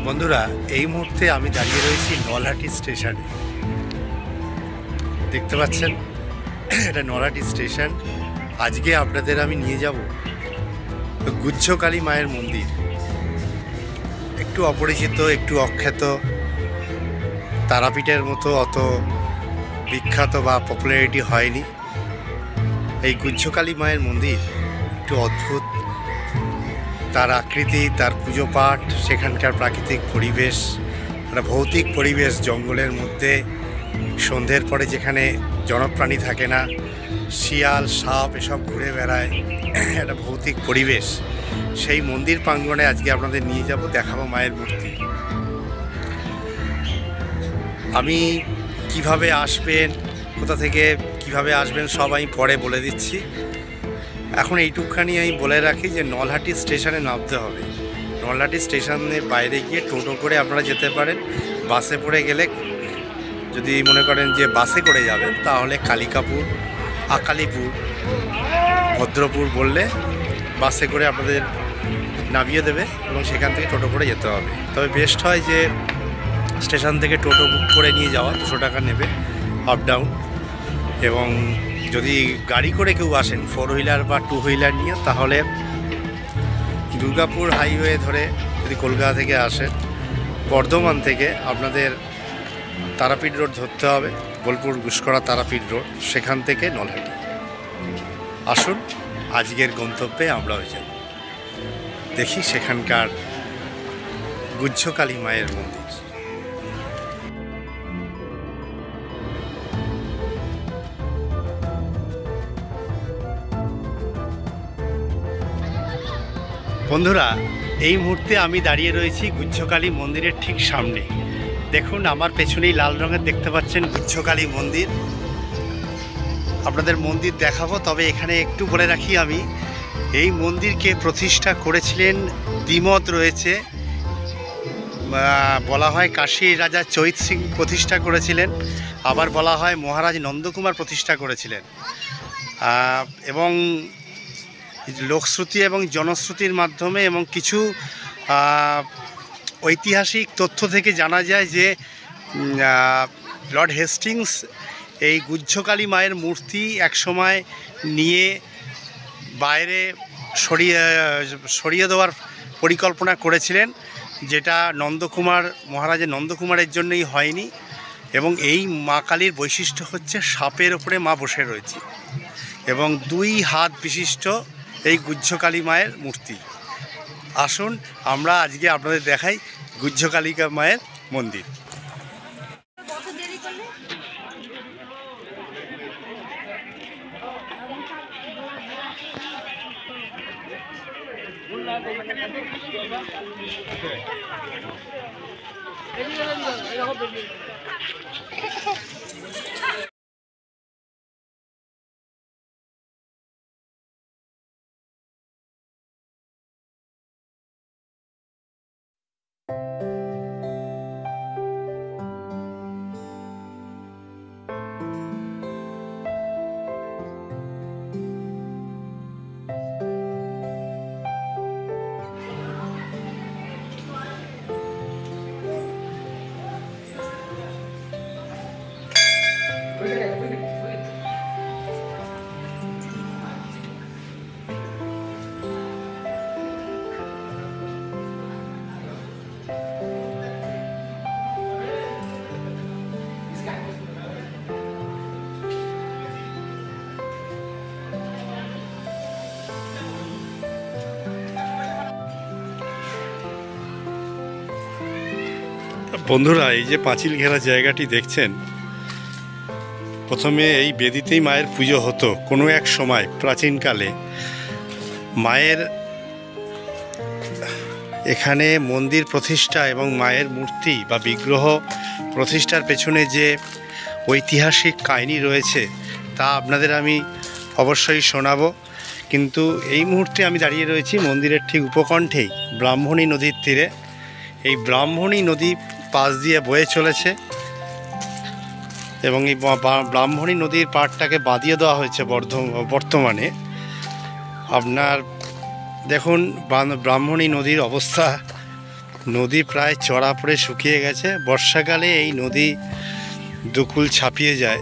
বন্ধুরা, এই মুহূর্তে আমি দাঁড়িয়ে রয়েছি নলহাটি স্টেশনে। দেখতে পাচ্ছেন, এটা নলহাটি স্টেশন। আজকে আপনাদের আমি নিয়ে যাব গুহ্যকালী মায়ের মন্দির। একটু অপরিচিত, একটু অখ্যাত, তারাপীঠের মতো অত বিখ্যাত বা পপুলারিটি হয়নি। এই গুহ্যকালী মায়ের মন্দির একটু অদ্ভুত, তার আকৃতি, তার পুজো পাঠ, সেখানকার প্রাকৃতিক পরিবেশ, একটা ভৌতিক পরিবেশ, জঙ্গলের মধ্যে সন্ধ্যের পরে যেখানে জনপ্রাণী থাকে না, শিয়াল সাপ এসব ঘুরে বেড়ায়, একটা ভৌতিক পরিবেশ। সেই মন্দির প্রাঙ্গণে আজকে আপনাদের নিয়ে যাব, দেখাবো মায়ের মূর্তি। আমি কিভাবে আসবেন, কোথা থেকে কিভাবে আসবেন সব আমি পরে বলে দিচ্ছি। এখন এইটুকখানি আমি বলে রাখি যে নলহাটি স্টেশনে নামতে হবে। নলহাটি স্টেশনের বাইরে গিয়ে টোটো করে আপনারা যেতে পারেন। বাসে পড়ে গেলে, যদি মনে করেন যে বাসে করে যাবেন, তাহলে কালিকাপুর, আকালিপুর, ভদ্রপুর বললে বাসে করে আপনাদের নামিয়ে দেবে এবং সেখান থেকে টোটো করে যেতে হবে। তবে বেস্ট হয় যে স্টেশন থেকে টোটো বুক করে নিয়ে যাওয়া, 200 টাকা নেবে আপ ডাউন। এবং যদি গাড়ি করে কেউ আসেন, 4 হুইলার বা 2 হুইলার নিয়ে, তাহলে দুর্গাপুর হাইওয়ে ধরে যদি কলকাতা থেকে আসেন, বর্ধমান থেকে আপনাদের তারাপীঠ রোড ধরতে হবে, বোলপুর ঘুষকরা তারাপীঠ রোড, সেখান থেকে নলহাটি। আসুন, আজকের গন্তব্যে আমরাও যাই, দেখি সেখানকার গুহ্যকালী মায়ের মন্দির। বন্ধুরা, এই মুহূর্তে আমি দাঁড়িয়ে রয়েছি গুহ্যকালী মন্দিরের ঠিক সামনে। দেখুন, আমার পেছনেই লাল রঙের দেখতে পাচ্ছেন গুহ্যকালী মন্দির। আপনাদের মন্দির দেখাবো, তবে এখানে একটু বলে রাখি আমি, এই মন্দিরকে প্রতিষ্ঠা করেছিলেন দ্বিমত রয়েছে। বলা হয় কাশীর রাজা চৈত সিং প্রতিষ্ঠা করেছিলেন, আবার বলা হয় মহারাজ নন্দকুমার প্রতিষ্ঠা করেছিলেন। এবং লোকশ্রুতি এবং জনশ্রুতির মাধ্যমে এবং কিছু ঐতিহাসিক তথ্য থেকে জানা যায় যে লর্ড হেস্টিংস এই গুহ্যকালী মায়ের মূর্তি একসময় নিয়ে বাইরে সরিয়ে দেওয়ার পরিকল্পনা করেছিলেন, যেটা মহারাজা নন্দকুমারের জন্যই হয়নি। এবং এই মা কালীর বৈশিষ্ট্য হচ্ছে সাপের ওপরে মা বসে রয়েছে এবং 2 হাত বিশিষ্ট এই গুহ্যকালী মায়ের মূর্তি। আসুন, আমরা আজকে আপনাদের দেখাই গুহ্যকালী মায়ের মন্দির। বন্ধুরা, এই যে পাঁচিল ঘেরা জায়গাটি দেখছেন, প্রথমে এই বেদিতেই মায়ের পুজো হতো কোনো এক সময় প্রাচীনকালে। মায়ের এখানে মন্দির প্রতিষ্ঠা এবং মায়ের মূর্তি বা বিগ্রহ প্রতিষ্ঠার পেছনে যে ঐতিহাসিক কাহিনী রয়েছে তা আপনাদের আমি অবশ্যই শোনাবো। কিন্তু এই মুহূর্তে আমি দাঁড়িয়ে রয়েছি মন্দিরের ঠিক উপকণ্ঠেই, ব্রাহ্মণী নদীর তীরে। এই ব্রাহ্মণী নদী পাশ দিয়ে বয়ে চলেছে এবং এই ব্রাহ্মণী নদীর পাড়টাকে বাঁধিয়ে দেওয়া হয়েছে বর্তমানে। আপনার দেখুন ব্রাহ্মণী নদীর অবস্থা নদী প্রায় চড়া পড়ে শুকিয়ে গেছে। বর্ষাকালে এই নদী দুকুল ছাপিয়ে যায়।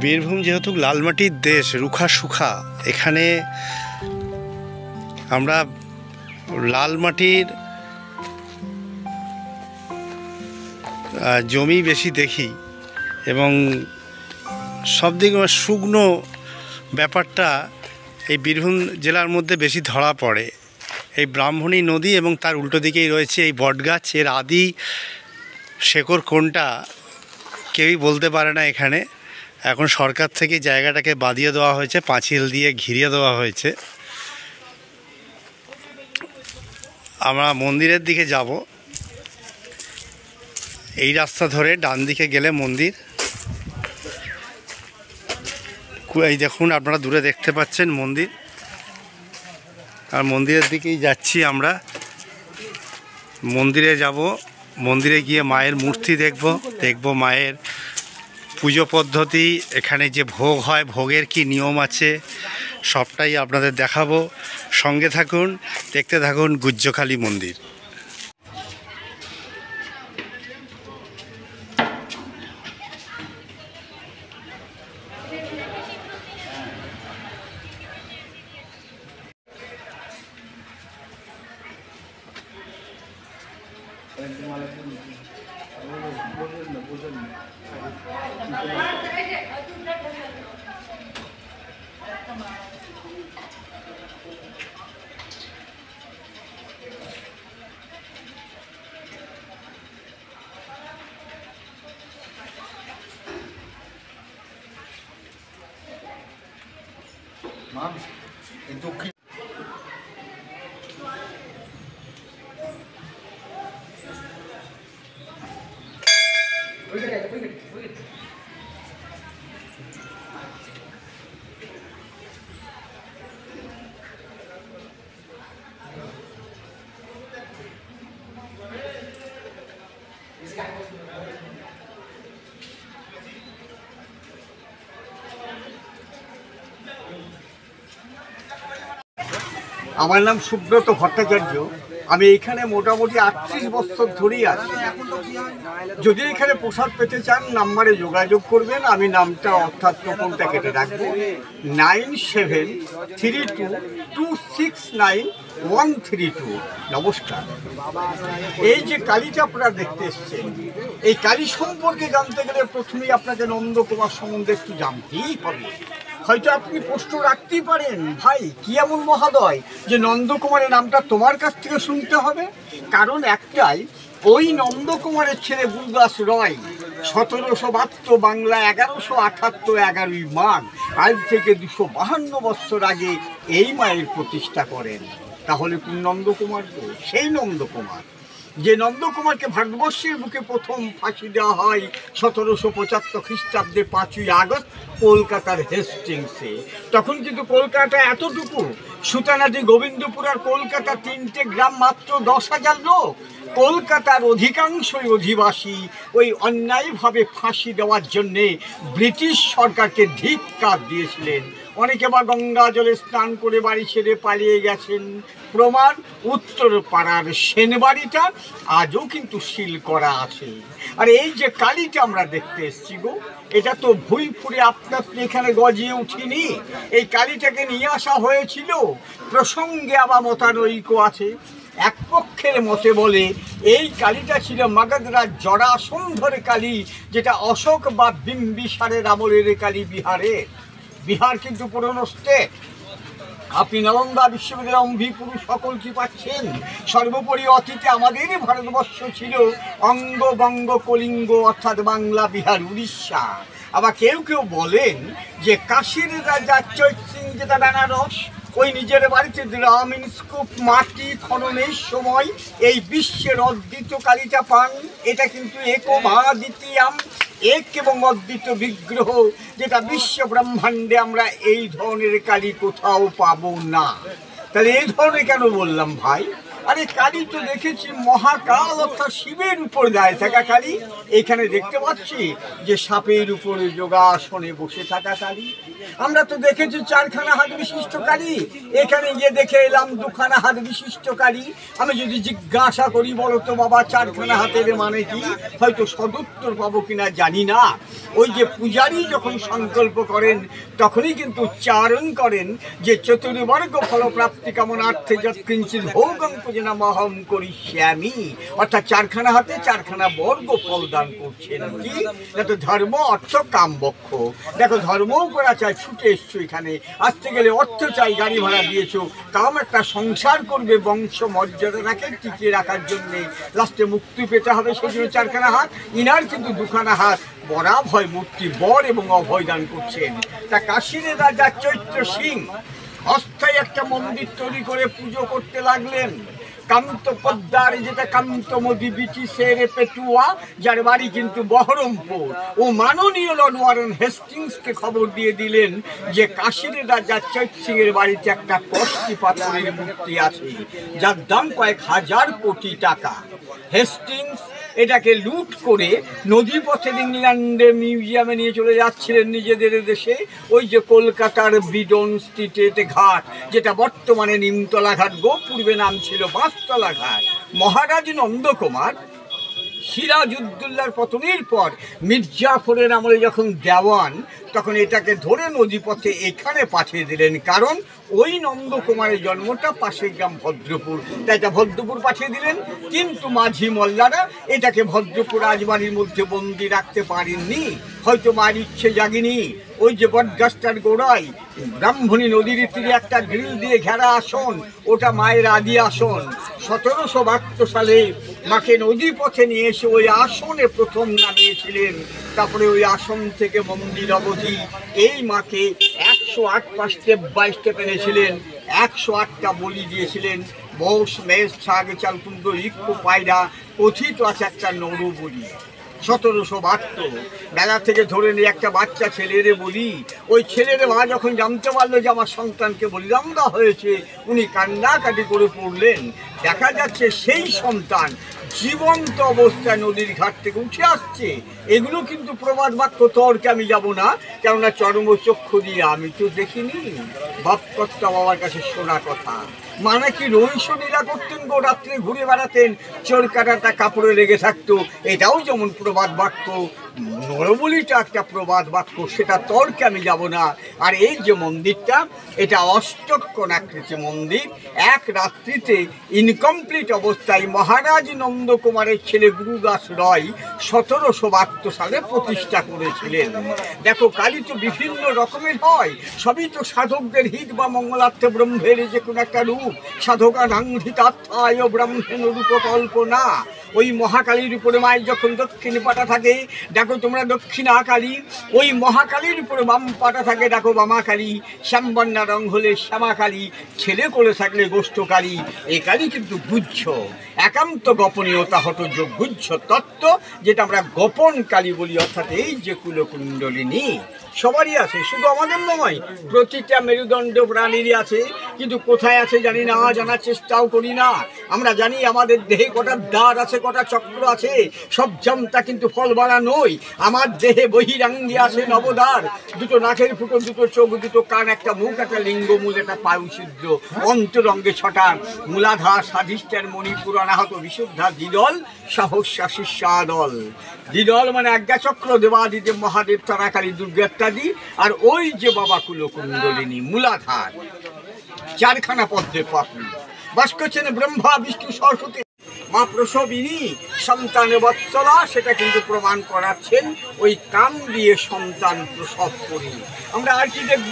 বীরভূম যেহেতু লাল মাটির দেশ, রুখা সুখা, এখানে আমরা লাল মাটির জমি বেশি দেখি এবং সব দিকে শুকনো ব্যাপারটা এই বীরভূম জেলার মধ্যে বেশি ধরা পড়ে। এই ব্রাহ্মণী নদী এবং তার উল্টো দিকেই রয়েছে এই বটগাছ। এর আদি শেকড় কোনটা কেউই বলতে পারে না। এখানে এখন সরকার থেকে জায়গাটাকে বাঁধিয়ে দেওয়া হয়েছে, পাঁচিল দিয়ে ঘিরিয়ে দেওয়া হয়েছে। আমরা মন্দিরের দিকে যাব। এই রাস্তা ধরে ডান দিকে গেলে মন্দির। এই দেখুন, আপনারা দূরে দেখতে পাচ্ছেন মন্দির, আর মন্দিরের দিকেই যাচ্ছি আমরা। মন্দিরে যাব, মন্দিরে গিয়ে মায়ের মূর্তি দেখব মায়ের পুজো পদ্ধতি, এখানে যে ভোগ হয়, ভোগের কি নিয়ম আছে, সবটাই আপনাদের দেখাবো। সঙ্গে থাকুন, দেখতে থাকুন গুজ্জকালী মন্দির। দক্ষিণ আমার নাম সুব্রত ভট্টাচার্য। আমি এখানে মোটামুটি 38 বছর ধরেই আছি। যদি এখানে প্রসাদ পেতে চান, নাম্বারে যোগাযোগ করবেন। আমি নামটা অর্থাৎ টোকনটা কেটে রাখবো 9772692132। নমস্কার। এই যে কালীটা আপনারা দেখতে এসছেন, এই কালী সম্পর্কে জানতে গেলে প্রথমেই আপনাকে নন্দকুমার সম্বন্ধে একটু জানতেই হবে। হয়তো আপনি প্রশ্ন রাখতেই পারেন, ভাই কি এমন মহাদয় যে নন্দকুমারের নামটা তোমার কাছ থেকে শুনতে হবে? কারণ একটাই, ওই নন্দকুমারের ছেলে বুলদাস রয় 1772 বাংলা 1178 11ই মাঘ, আজ থেকে 252 বছর আগে এই মায়ের প্রতিষ্ঠা করেন। তাহলে কোন নন্দকুমার? সেই নন্দকুমার যে নন্দকুমারকে ভারতবর্ষের বুকে প্রথম ফাঁসি দেওয়া হয় 1775 খ্রিস্টাব্দে 5ই আগস্ট কলকাতার হেস্টিংসে। তখন কিন্তু কলকাতা এতটুকু, সুতানাটি, গোবিন্দপুর আর কলকাতা 3টে গ্রাম, মাত্র 10,000 লোক। কলকাতার অধিকাংশই অধিবাসী। ওই অন্যায়ভাবে ফাঁসি দেওয়ার জন্যে ব্রিটিশ সরকারকে ধিক্কার দিয়েছিলেন। অনেকে বা গঙ্গা জলে স্নান করে বাড়ি ছেড়ে পালিয়ে গেছেন। প্রমাণ উত্তর পাড়ার সেনবাড়িটা আজও কিন্তু সিল করা আছে। আর এই যে কালীটা আমরা দেখতে এসছি গো, এটা তো ভুই ফুরে আপনার এখানে গজিয়ে উঠিনি। এই কালীটাকে নিয়ে আসা হয়েছিল। প্রসঙ্গে আবার মতানৈক্য আছে। এক পক্ষের মতে বলে এই কালীটা ছিল মাগধরার জরাসন্ধর কালী, যেটা অশোক বা বিম্বিসারের আমলের কালী বিহারের। বিহার কিন্তু পুরনো স্টেট। আপনি নালন্দা বিশ্ববিদ্যালয় অম্বিপুর সকল কি পাচ্ছেন। সর্বোপরি অতীতে আমাদের ভারতবর্ষ ছিল অঙ্গ বঙ্গ কলিঙ্গ, অর্থাৎ বাংলা, বিহার, উড়িষ্যা। আবার কেউ কেউ বলেন যে কাশীর রাজা চৈত সিং, যেটা বেনারস, ওই নিজের বাড়িতে গ্রামীণ স্কুপ মাটি খননের সময় এই বিশ্বের অদ্বিতীয় কালীটা পান। এটা কিন্তু একমাদ্বিতীয়াম, এক এবং অদ্বিতীয় বিগ্রহ, যেটা বিশ্ব ব্রহ্মাণ্ডে আমরা এই ধরনের কালী কোথাও পাবো না। তাহলে এই ধরনের কেন বললাম ভাই? আরে কালী তো দেখেছি মহাকাল, অর্থাৎ শিবের উপর দাঁড়িয়ে থাকা কালী। এখানে দেখতে পাচ্ছি যে সাপের উপরে যোগাসনে বসে থাকা কালী। আমরা তো দেখেছি 4খানা হাত বিশিষ্ট কালী, এখানে গিয়ে দেখে এলাম 2খানা হাত বিশিষ্ট কালী। আমি যদি জিজ্ঞাসা করি বলো তো বাবা 4খানা হাতের মানে কি, হয়তো সদুত্তর পাবো কিনা জানি না। ওই যে পূজারী যখন সংকল্প করেন তখনই কিন্তু উচ্চারণ করেন যে চতুর্বর্গ ফলপ্রাপ্তি কামনার্থে যৎকিঞ্চিৎ ভোগং পূজনামহং করিষ্যামি, অর্থাৎ 4খানা হাতে 4খানা বর্গ ফল দান করছেন। কি দেখো, ধর্ম অর্থ কাম বক্ষ। দেখো ধর্মও করা চাই, ছুটে এসছো এখানে, আসতে গেলে অর্থ চাই, গাড়ি ভাড়া দিয়েছো, কাম একটা সংসার করবে, বংশ মর্যাদাটাকে টিকিয়ে রাখার জন্যে, লাস্টে মুক্তি পেতে হবে, সেই জন্য 4খানা হাত। ইনার কিন্তু 2খানা হাত, বরাভয় মূর্তি বর এবং অভয় দান করছেন। তা কাশীর রাজা চৈত্র সিং অস্থায়ী একটা মন্দির তৈরি করে পুজো করতে লাগলেন। কান্ত পদ্মার, যেটা কান্তমদি ব্রিটিশের পেটুয়া, যার বাড়ি কিন্তু বহরমপুর, ও মাননীয় লর্ড ওয়ারেন হেস্টিংসকে খবর দিয়ে দিলেন যে কাশীর রাজা চৈত্র সিং এর বাড়িতে একটা কষ্টি পাথরের মূর্তি আছে যার দাম কয়েক হাজার কোটি টাকা। হেস্টিংস এটাকে লুট করে নদীপথে ইংল্যান্ডের মিউজিয়ামে নিয়ে চলে যাচ্ছিলেন নিজেদের দেশে। ওই যে কলকাতার বিডন স্ট্রিটের ঘাট, যেটা বর্তমানে নিমতলা ঘাট, পূর্বে নাম ছিল পাঁচতলা ঘাট। মহারাজ নন্দকুমার সিরাজউদ্দৌলার পতনের পর মির্জাফরের আমলে যখন দেওয়ান, তখন এটাকে ধরে নদীপথে এখানে পাঠিয়ে দিলেন, কারণ ওই নন্দকুমারের জন্মটা পাশের গ্রাম ভদ্রপুর, তাই এটা ভদ্রপুর পাঠিয়ে দিলেন। কিন্তু মাঝি মোল্লারা এটাকে ভদ্রপুর রাজবাড়ির মধ্যে বন্দি রাখতে পারেননি, হয়তো মায়ের ইচ্ছে জাগেনি। ওই যে বটগাছটার গোড়ায় ব্রাহ্মণী নদীর তীরে একটা গ্রিল দিয়ে ঘেরা আসন, ওটা মায়ের আদি আসন। 1772 সালে মাকে নদী পথে নিয়ে এসে ওই আসনে প্রথম নামিয়েছিলেন। তারপরে ওই আসন থেকে মন্দির অবধি এই মাকে 108 স্টেপ বাই স্টেপ এনেছিলেন, 108টা বলি দিয়েছিলেন। মোষ, মেষ, ছাগ, চালকুন্দ, ইক্কু, পায়রা, কথিত আছে একটা নরু বলি। 1772 বেলা থেকে ধরে নিয়ে একটা বাচ্চা ছেলেরে বলি। ওই ছেলের মা যখন জানতে পারলো যে আমার সন্তানকে বলিদান দেওয়া হয়েছে, উনি কান্নাকাটি করে পড়লেন। দেখা যাচ্ছে সেই সন্তান জীবন্ত অবস্থায় নদীর ঘাট থেকে উঠে আসছে। এগুলো কিন্তু প্রবাদ বাক্য, তর্কে আমি যাব না, কেননা চর্মচক্ষু দিয়ে আমি তো দেখিনি, বাপকর্তা বাবার কাছে শোনা কথা। মানে কি রহস্যলীলা করতেন গো, রাত্রে ঘুরে বেড়াতেন, চোর কাটাটা কাপড়ে লেগে থাকতো, এটাও যেমন প্রবাদ বাক্য, নরবলিটা একটা প্রবাদ বাক্য, সেটা তর্কে আমি যাব না। আর এই যে মন্দিরটা, এটা অষ্টকোণ আকৃতি মন্দির। এক রাত্রিতে ইনকমপ্লিট অবস্থায় মহারাজ নন্দকুমারের ছেলে গুরুদাস রয় 1772 সালে প্রতিষ্ঠা করেছিলেন। দেখো কালী তো বিভিন্ন রকমের হয়, সবই তো সাধকদের হিত বা মঙ্গলার্থে ব্রহ্মের যে কোনো একটা রূপ। সাধকানাংধিতাত্থায় ব্রাহ্মণ রূপকল্পনা। ওই মহাকালীর উপরে মায়ের যখন দক্ষিণ পাটা থাকে, দেখো তোমরা দক্ষিণা কালী। ওই মহাকালীর উপরে বাম পাটা থাকে, দেখো বামা কালী। শ্যামবর্ণা রং হলে শ্যামা কালী, ছেলে করে থাকলে গোষ্ঠ কালী। এ কালী কিন্তু গুহ্য, একান্ত গোপনীয়তা হত গুহ্য তত্ত্ব, যেটা আমরা গোপন কালী বলি। অর্থাৎ এই যে কুলকুণ্ডলিনী সবারই আছে, শুধু আমাদের নয়, প্রতিটা মেরুদণ্ড প্রাণীরই আছে, কিন্তু কোথায় আছে জানি না, জানার চেষ্টাও করি না। আমরা জানি আমাদের দেহে কটা দ্বার আছে, কটা চক্র আছে, সব জামতা কিন্তু ফল বাড়া নই। আমার দেহে বহিরাঙ্গে আছে নবদ্বার, দুটো নাকের ফুটো, দুটো চোখ, দুটো কান, একটা মুখ, একটা লিঙ্গমূল, একটা পায়ু ছিদ্র, অন্তরঙ্গে 6টা মূলাধার, স্বাধিষ্ঠান, মণিপুর, অনাহত, বিশুদ্ধা, দ্বিদল, সহস্রা, শিষ্যাদল। দ্বিদল মানে আজ্ঞাচক্র, দেবাদিদেব, মহাদেব, তারাকালী, দুর্গা ইত্যাদি। আর ওই যে বাবা কুলকুণ্ডলিনী মূলাধার, 4খানা পদ্মের পাপড়ি, বাস করছেন ব্রহ্মা, বিষ্ণু, সরস্বতী। মা প্রসবিনী, সন্তান বৎসলা, সেটা কিন্তু প্রমাণ করাচ্ছেন ওই কাম দিয়ে সন্তান প্রসব করি। আমরা আর কি দেখব,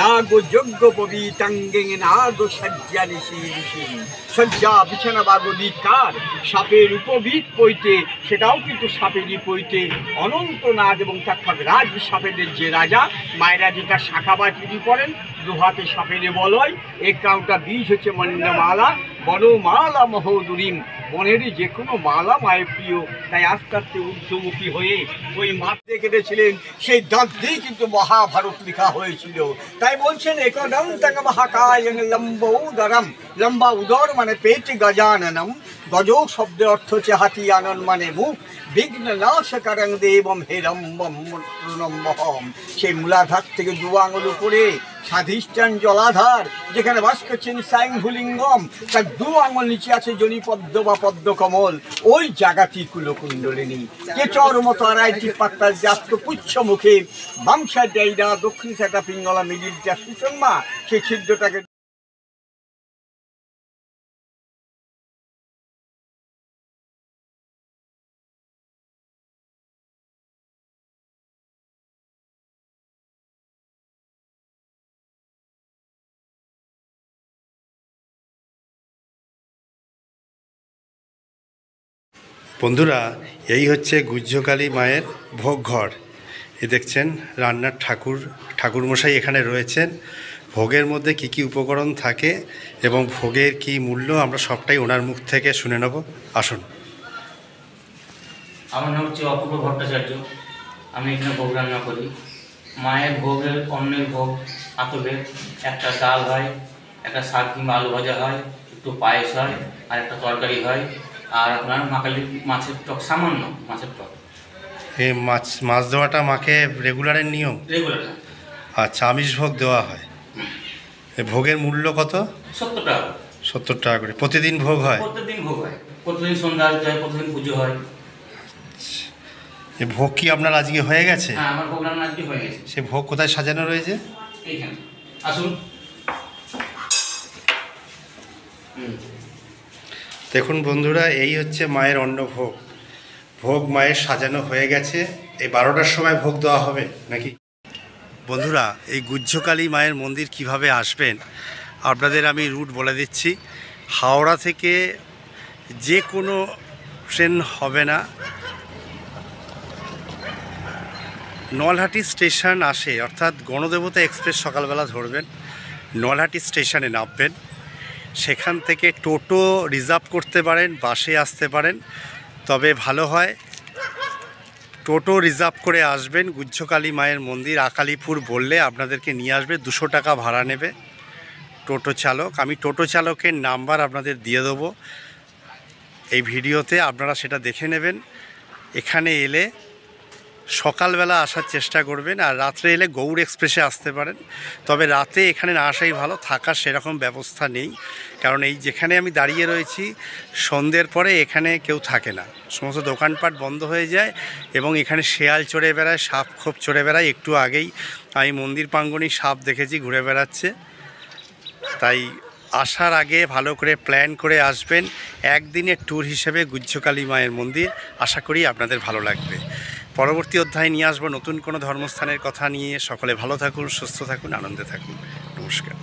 না গো যজ্ঞ পবিতাঙ্গে, না গো শয্যা ঋষি ঋষি, শয্যা বিছানা বাগলিকার, সাপের উপবিত পইতে, সেটাও কিন্তু সাপেরই পইতে। অনন্তনাথ এবং তার রাজ সাপেদের যে রাজা, মায়েরা যেটা শাখা বা টিভি পড়েন, 2 হাতে সাপের বলয়, 51টা বীজ হচ্ছে মন্ডমালা, বনমালা মহোদরীম, বনের যে কোনো মালা মায়ের প্রিয়, তাই আস্তে আস্তে ঊর্ধ্বমুখী হয়ে ওই মাথে কেটেছিলেন। সেই দাঁত দিয়ে কিন্তু মহাভারত লেখা হয়েছিল। তাই বলছেন একদন্তাং মহাকায়ং লম্ব উদরম, লম্বা উদর মানে পেট, গজাননম, গজ শব্দের অর্থ হচ্ছে হাতি, আনন মানে মুখ, বিঘ্ন নাশকারং দেবম হেরম্বম প্রণম্বহম। সেই মূলাধার থেকে দু আঙুল উপরে স্বাধিষ্ঠান জলাধার, যেখানে বাস করছেন স্বয়ংভূলিঙ্গম, তার দু আঙুল নিচে আছে জনিপদ্ম বা পদ্মকমল, ওই জায়গাটি কুলকুণ্ডলিনী। কেচর মতো আড়াইটি পাত্তার জাস্ত পুচ্ছ মুখে, বাম সাইড ডাইডা, দক্ষিণ সাইডটা পিঙ্গলা, মিডিলটা সুষমা, সেই ছিদ্রটাকে বন্ধুরা, এই হচ্ছে গুহ্যকালী মায়ের ভোগ ঘর। এ দেখছেন রান্নার ঠাকুরমশাই এখানে রয়েছেন। ভোগের মধ্যে কি কি উপকরণ থাকে এবং ভোগের কি মূল্য আমরা সবটাই ওনার মুখ থেকে শুনে নেব। আসুন। আমার নাম হচ্ছে অপূর্ব ভট্টাচার্য। আমি এখানে ভোগ রান্না করি। মায়ের ভোগের, অন্যের ভোগ আতপের, একটা ডাল হয়, একটা শাক কিংবা আলু ভাজা হয়, একটু পায়েস হয়, আর একটা তরকারি হয়, আর আপনার মাকালি মাছের টক, সামান্য মাছের টক। এই মাছ দেওয়াটা মাকে রেগুলারের নিয়ম? রেগুলার। আচ্ছা, আমিষ ভোগ দেওয়া হয়। এই ভোগের মূল্য কত? 70 টাকা। 70 টাকা করে প্রতিদিন ভোগ হয়? প্রত্যেকদিন ভোগ হয়, প্রতিদিন সন্ধ্যা আরতি হয়, প্রতিদিন পুজো হয়। এই ভোগ কি আপনার আজকে হয়ে গেছে? হ্যাঁ, আমার ভোগ রান্না আজকে হয়ে গেছে। সে ভোগ কোথায় সাজানো রয়েছে? এইখানে আসুন। দেখুন বন্ধুরা, এই হচ্ছে মায়ের অন্নভোগ। ভোগ মায়ের সাজানো হয়ে গেছে। এই 12টার সময় ভোগ দেওয়া হবে নাকি? বন্ধুরা, এই গুহ্যকালী মায়ের মন্দির কিভাবে আসবেন আপনাদের আমি রুট বলে দিচ্ছি। হাওড়া থেকে যে কোনো ট্রেন হবে না, নলহাটি স্টেশন আসে, অর্থাৎ গণদেবতা এক্সপ্রেস সকালবেলা ধরবেন, নলহাটি স্টেশনে নামবেন। সেখান থেকে টোটো রিজার্ভ করতে পারেন, বাসে আসতে পারেন। তবে ভালো হয় টোটো রিজার্ভ করে আসবেন। গুহ্যকালী মায়ের মন্দির আকালিপুর বললে আপনাদেরকে নিয়ে আসবে। 200 টাকা ভাড়া নেবে টোটো চালক। আমি টোটো চালকের নাম্বার আপনাদের দিয়ে দেবো এই ভিডিওতে, আপনারা সেটা দেখে নেবেন। এখানে এলে সকালবেলা আসার চেষ্টা করবেন, আর রাত্রে এলে গৌড় এক্সপ্রেসে আসতে পারেন। তবে রাতে এখানে না আসাই ভালো, থাকার সেরকম ব্যবস্থা নেই। কারণ এই যেখানে আমি দাঁড়িয়ে রয়েছি, সন্ধ্যের পরে এখানে কেউ থাকে না, সমস্ত দোকানপাট বন্ধ হয়ে যায় এবং এখানে শেয়াল চড়ে বেড়ায়, সাপ খোপ চড়ে বেড়ায়। একটু আগেই আমি মন্দির প্রাঙ্গণেই সাপ দেখেছি ঘুরে বেড়াচ্ছে। তাই আসার আগে ভালো করে প্ল্যান করে আসবেন। একদিনের ট্যুর হিসেবে গুহ্যকালী মায়ের মন্দির, আশা করি আপনাদের ভালো লাগবে। পরবর্তী অধ্যায়ে নিয়ে আসবো নতুন কোনো ধর্মস্থানের কথা নিয়ে। সকলে ভালো থাকুন, সুস্থ থাকুন, আনন্দে থাকুন। নমস্কার।